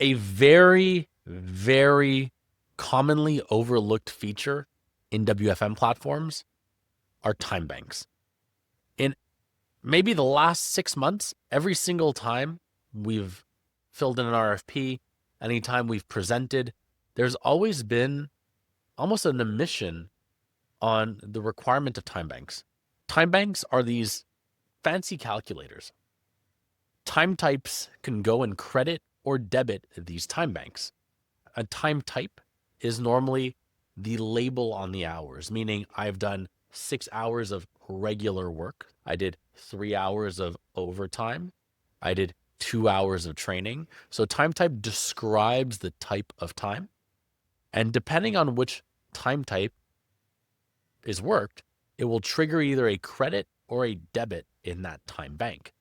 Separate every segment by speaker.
Speaker 1: A very, very commonly overlooked feature in WFM platforms are time banks. In maybe the last 6 months, every single time we've filled in an RFP, anytime we've presented, there's always been almost an omission on the requirement of time banks. Time banks are these fancy calculators. Time types can go and credit or debit these time banks. A time type is normally the label on the hours, meaning I've done 6 hours of regular work. I did 3 hours of overtime. I did 2 hours of training. So time type describes the type of time. And depending on which time type is worked, it will trigger either a credit or a debit in that time bank.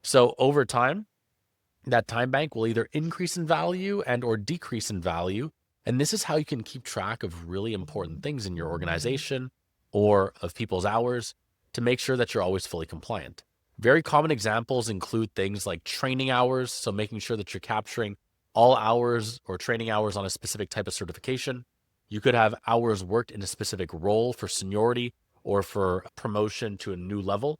Speaker 1: So over time, that time bank will either increase in value and or decrease in value. And this is how you can keep track of really important things in your organization or of people's hours to make sure that you're always fully compliant. Very common examples include things like training hours. So making sure that you're capturing all hours or training hours on a specific type of certification. You could have hours worked in a specific role for seniority or for promotion to a new level.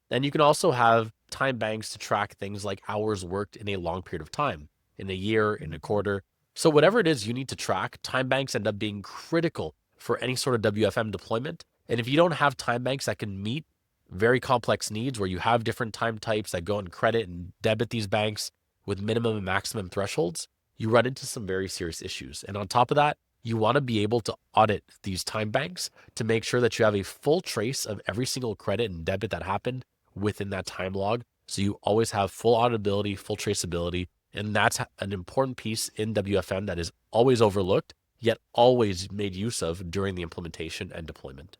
Speaker 1: Then you can also have time banks to track things like hours worked in a long period of time, in a year, in a quarter. So whatever it is you need to track, time banks end up being critical for any sort of WFM deployment. And if you don't have time banks that can meet very complex needs where you have different time types that go and credit and debit these banks with minimum and maximum thresholds, you run into some very serious issues. And on top of that, you want to be able to audit these time banks to make sure that you have a full trace of every single credit and debit that happened within that time log. So you always have full auditability, full traceability. And that's an important piece in WFM that is always overlooked, yet always made use of during the implementation and deployment.